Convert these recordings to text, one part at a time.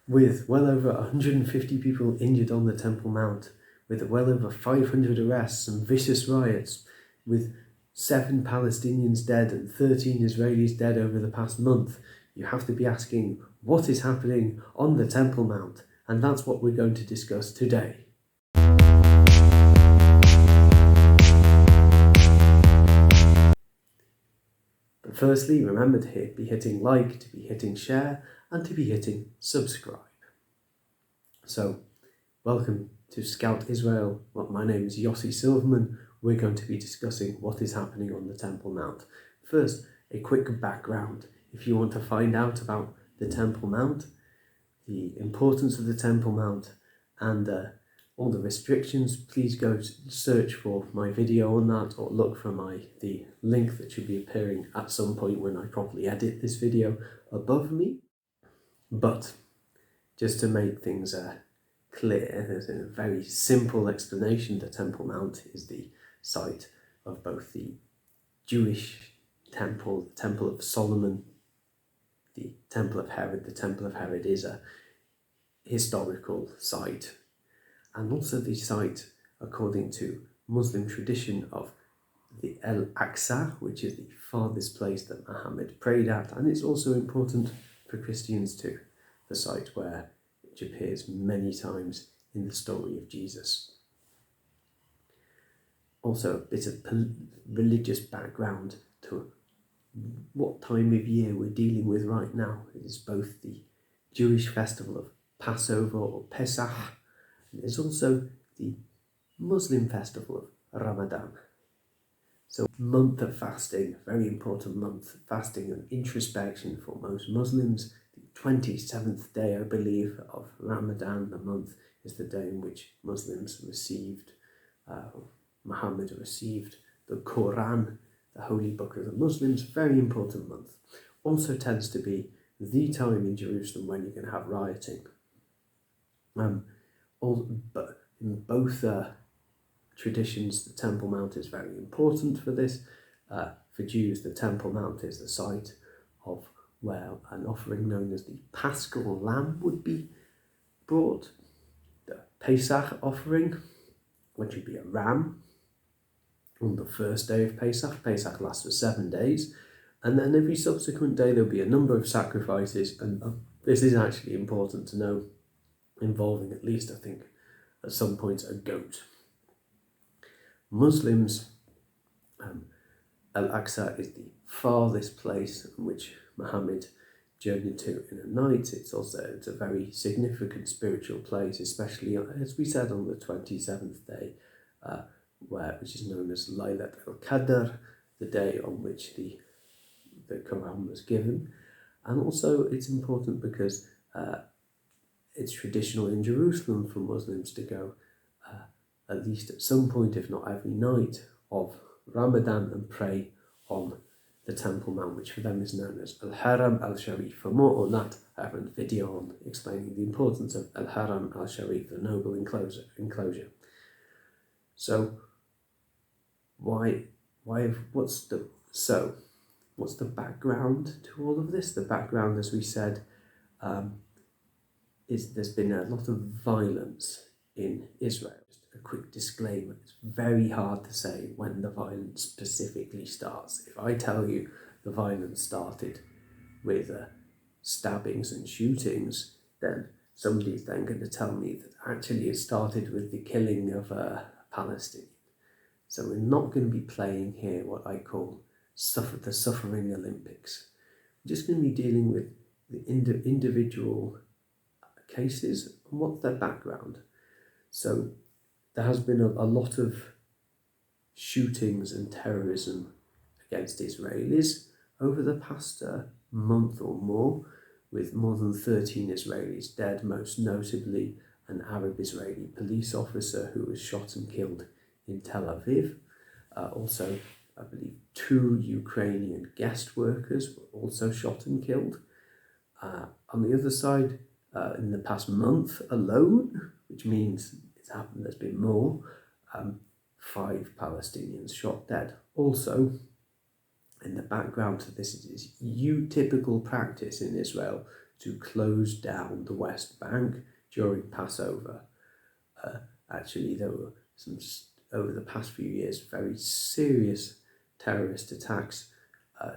with well over 150 people injured on the Temple Mount, with well over 500 arrests and vicious riots, with 7 Palestinians dead and 13 Israelis dead over the past month, you have to be asking, what is happening on the Temple Mount? And that's what we're going to discuss today. But firstly, remember to be hitting like, to be hitting share, and to be hitting subscribe. So, welcome to Scout Israel. Well, my name is Yossi Silverman. We're going to be discussing what is happening on the Temple Mount. First, a quick background. If you want to find out about the Temple Mount, the importance of the Temple Mount, and all the restrictions, please go search for my video on that, or look for the link that should be appearing at some point when I properly edit this video above me. But just to make things clear, there's a very simple explanation. The Temple Mount is the site of both the Jewish temple, the Temple of Solomon, the Temple of Herod. The Temple of Herod is a historical site, and also the site, according to Muslim tradition, of the Aqsa, which is the farthest place that Muhammad prayed at, and it's also important for Christians too, the site which appears many times in the story of Jesus. Also a bit of religious background to what time of year we're dealing with right now. It is both the Jewish festival of Passover or Pesach, and there's also the Muslim festival of Ramadan. So, month of fasting, very important month, fasting and introspection for most Muslims. The 27th day, I believe, of Ramadan, the month, is the day in which Muslims received, Muhammad received the Quran, the holy book of the Muslims. Very important month. Also tends to be the time in Jerusalem when you're going to have rioting. But in both traditions, the Temple Mount is very important for this. For Jews, the Temple Mount is the site of where an offering known as the Paschal Lamb would be brought. The Pesach offering, which would be a ram, on the first day of Pesach. Pesach lasts for 7 days, and then every subsequent day there'll be a number of sacrifices, and this is actually important to know, involving at least, I think, at some point, a goat. Muslims, Al-Aqsa is the farthest place in which Muhammad journeyed to in a night. It's a very significant spiritual place, especially, as we said, on the 27th day, which is known as Laylat al-Qadr, the day on which the Quran was given. And also it's important because it's traditional in Jerusalem for Muslims to go at least at some point, if not every night, of Ramadan and pray on the Temple Mount, which for them is known as Al-Haram al-Sharif. For more on that, I have a video on explaining the importance of Al-Haram al-Sharif, the noble enclosure. So, what's the background to all of this? The background, as we said, is there's been a lot of violence in Israel. Just a quick disclaimer, it's very hard to say when the violence specifically starts. If I tell you the violence started with stabbings and shootings, then somebody's then going to tell me that actually it started with the killing of a Palestinian. So we're not going to be playing here what I call the suffering Olympics. We're just going to be dealing with the individual cases and what's their background. So there has been a lot of shootings and terrorism against Israelis over the past month or more, with more than 13 Israelis dead, most notably an Arab Israeli police officer who was shot and killed in Tel Aviv. Also, I believe 2 Ukrainian guest workers were also shot and killed. On the other side, in the past month alone, which means it's happened, there's been more, 5 Palestinians shot dead. Also, in the background to this is typical practice in Israel to close down the West Bank during Passover. Actually, there were some, over the past few years, very serious terrorist attacks,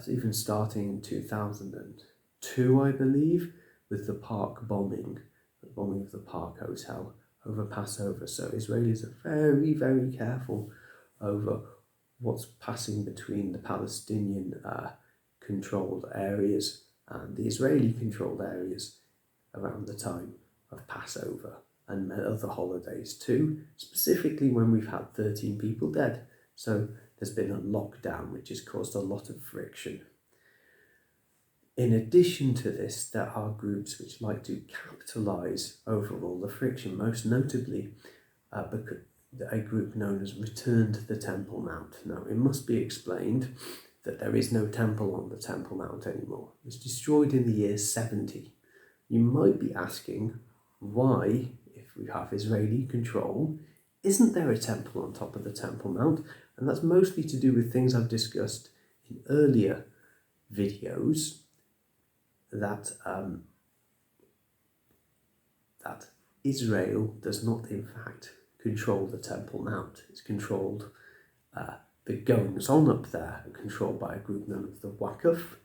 even starting in 2002, I believe, with the bombing of the Park Hotel over Passover. So Israelis are very, very careful over what's passing between the Palestinian controlled areas and the Israeli controlled areas around the time of Passover and other holidays too, specifically when we've had 13 people dead. So there's been a lockdown which has caused a lot of friction. In addition to this, there are groups which like to capitalise over all the friction, most notably a group known as Return to the Temple Mount. Now, it must be explained that there is no temple on the Temple Mount anymore. It was destroyed in the year 70. You might be asking, why, if we have Israeli control, isn't there a temple on top of the Temple Mount? And that's mostly to do with things I've discussed in earlier videos, that Israel does not in fact control the Temple Mount. It's controlled, the goings on up there are controlled by a group known as the Waqf,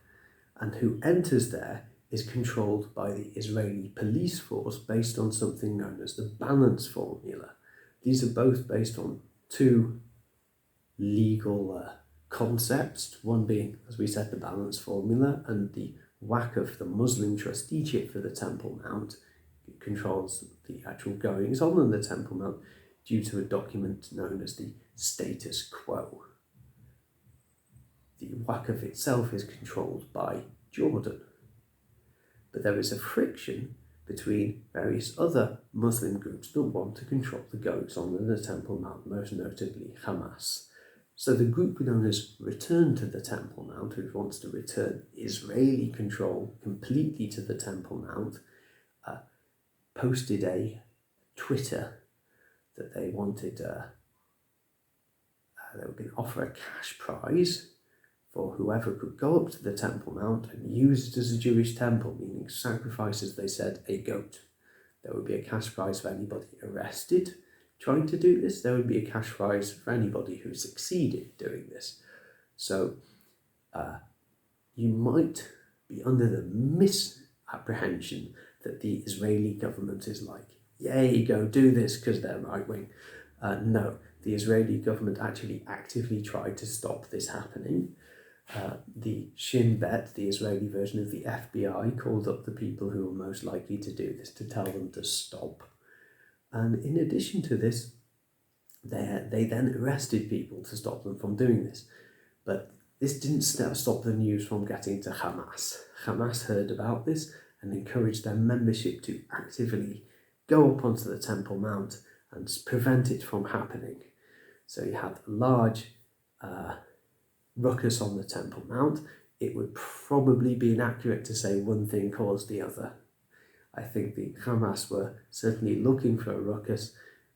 and who enters there is controlled by the Israeli police force based on something known as the balance formula. These are both based on two legal concepts, one being, as we said, the balance formula, and the Waqf, the Muslim trusteeship for the Temple Mount, controls the actual goings on in the Temple Mount due to a document known as the status quo. The Waqf itself is controlled by Jordan, but there is a friction between various other Muslim groups that want to control the goings on in the Temple Mount, most notably Hamas. So the group known as Return to the Temple Mount, which wants to return Israeli control completely to the Temple Mount, posted a Twitter that they wanted, they were going to offer a cash prize for whoever could go up to the Temple Mount and use it as a Jewish temple, meaning sacrifice, as they said, a goat. There would be a cash prize for anybody arrested trying to do this. There would be a cash prize for anybody who succeeded doing this. So you might be under the misapprehension that the Israeli government is like, yay, go do this because they're right-wing. No, the Israeli government actually actively tried to stop this happening. The Shin Bet, the Israeli version of the FBI, called up the people who were most likely to do this to tell them to stop. And in addition to this, they then arrested people to stop them from doing this. But this didn't stop the news from getting to Hamas. Hamas heard about this and encouraged their membership to actively go up onto the Temple Mount and prevent it from happening. So you had a large ruckus on the Temple Mount. It would probably be inaccurate to say one thing caused the other. I think the Hamas were certainly looking for a ruckus,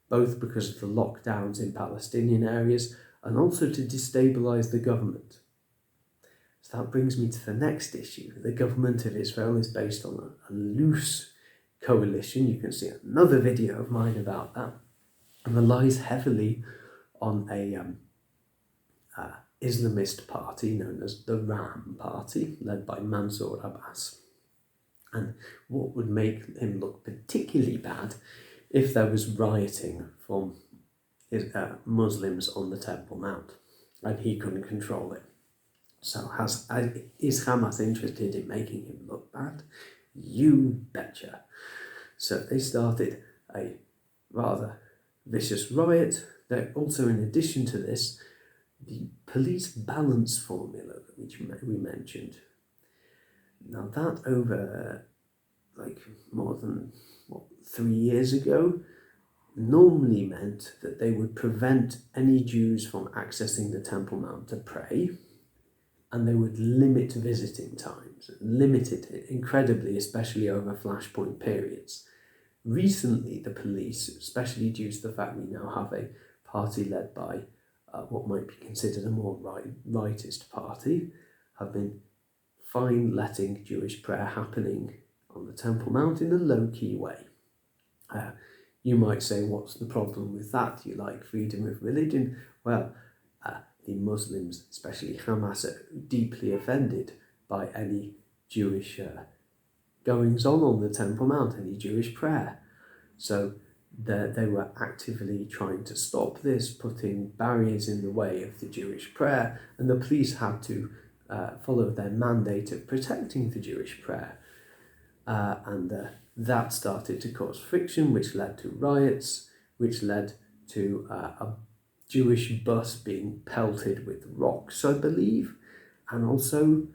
both because of the lockdowns in Palestinian areas and also to destabilise the government. So that brings me to the next issue. The government of Israel is based on a loose coalition. You can see another video of mine about that. It relies heavily on a Islamist party known as the Ram Party, led by Mansour Abbas. And what would make him look particularly bad if there was rioting from Muslims on the Temple Mount and he couldn't control it. So is Hamas interested in making him look bad? You betcha. So they started a rather vicious riot. They're also, in addition to this, the police balance formula which we mentioned. Now that over more than 3 years ago normally meant that they would prevent any Jews from accessing the Temple Mount to pray, and they would limit visiting times, limit it incredibly, especially over flashpoint periods. Recently, the police, especially due to the fact we now have a party led by what might be considered a more rightist party, have been fine letting Jewish prayer happening on the Temple Mount in a low-key way. You might say, what's the problem with that? You like freedom of religion? Well, the Muslims, especially Hamas, are deeply offended by any Jewish goings-on on the Temple Mount, any Jewish prayer. So they were actively trying to stop this, putting barriers in the way of the Jewish prayer, and the police had to follow their mandate of protecting the Jewish prayer. And that started to cause friction, which led to riots, which led to a Jewish bus being pelted with rocks, I believe, and also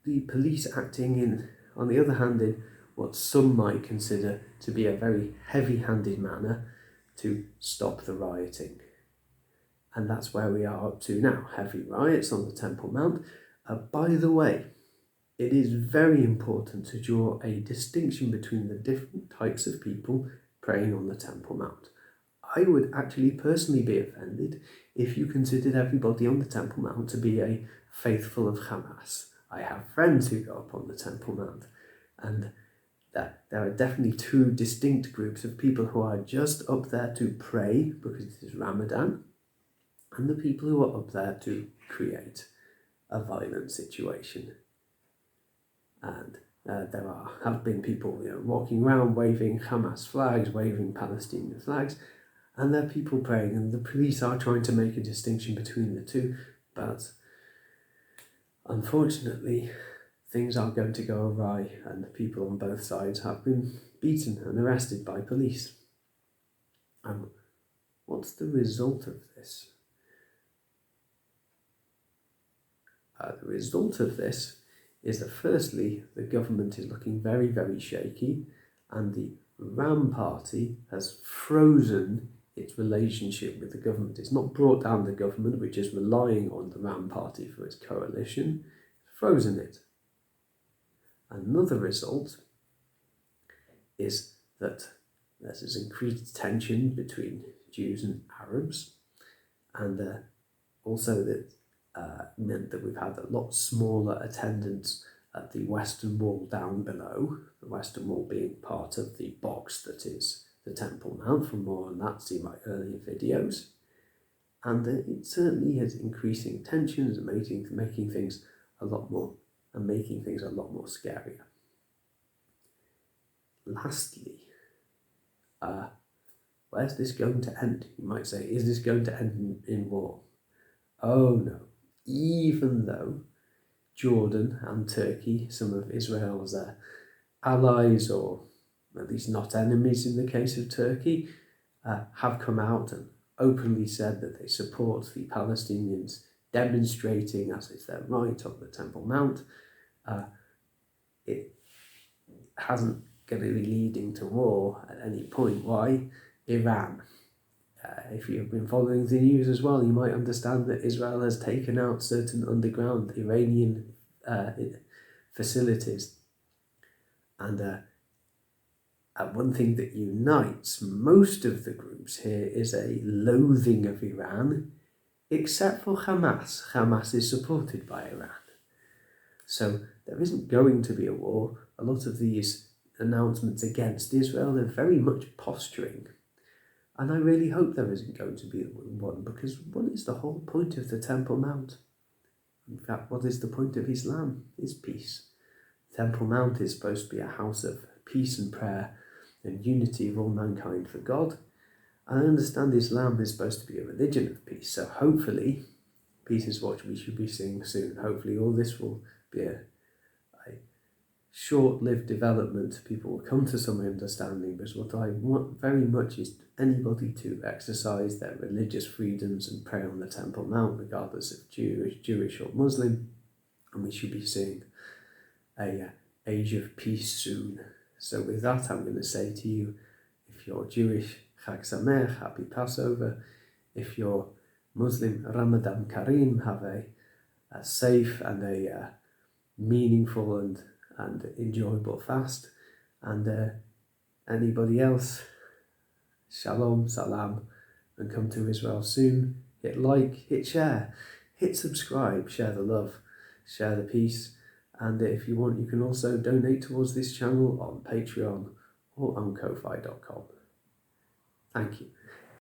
the police acting in, on the other hand, in what some might consider to be a very heavy-handed manner to stop the rioting. And that's where we are up to now, heavy riots on the Temple Mount. By the way, it is very important to draw a distinction between the different types of people praying on the Temple Mount. I would actually personally be offended if you considered everybody on the Temple Mount to be a faithful of Hamas. I have friends who go up on the Temple Mount, and there are definitely two distinct groups of people who are just up there to pray because it is Ramadan, and the people who are up there to create a violent situation. And there have been people walking around waving Hamas flags, waving Palestinian flags, and there are people praying, and the police are trying to make a distinction between the two, but unfortunately things are going to go awry, and the people on both sides have been beaten and arrested by police. What's the result of this? The result of this is that firstly, the government is looking very, very shaky, and the Ram party has frozen its relationship with the government. It's not brought down the government, which is relying on the Ram party for its coalition. It's frozen it. Another result is that there's increased tension between Jews and Arabs, and also that meant that we've had a lot smaller attendance at the Western Wall down below, the Western Wall being part of the box that is the Temple Mount. For more on that, see my earlier videos. And it certainly is increasing tensions and making things a lot more scarier. Lastly, where's this going to end? You might say, is this going to end in war? Oh no. Even though Jordan and Turkey, some of Israel's allies, or at least not enemies in the case of Turkey, have come out and openly said that they support the Palestinians demonstrating, as is their right, on the Temple Mount, it hasn't going to be leading to war at any point. Why? Iran. If you've been following the news as well, you might understand that Israel has taken out certain underground Iranian facilities. And one thing that unites most of the groups here is a loathing of Iran, except for Hamas. Hamas is supported by Iran. So there isn't going to be a war. A lot of these announcements against Israel are very much posturing. And I really hope there isn't going to be one, because what is the whole point of the Temple Mount? In fact, what is the point of Islam? Is peace. The Temple Mount is supposed to be a house of peace and prayer and unity of all mankind for God. And I understand Islam is supposed to be a religion of peace, so hopefully peace is what we should be seeing soon. Hopefully all this will be a short-lived development. People will come to some understanding, because what I want very much is anybody to exercise their religious freedoms and pray on the Temple Mount, regardless of Jewish or Muslim, and we should be seeing a age of peace soon. So with that, I'm going to say to you, if you're Jewish, Chag Sameach, happy Passover. If you're Muslim, Ramadan Kareem, have a safe and a meaningful and enjoyable fast. And anybody else, Shalom, Salam, and come to Israel soon. Hit like, hit share, hit subscribe, share the love, share the peace, And if you want, you can also donate towards this channel on Patreon or on Ko-Fi.com. Thank you.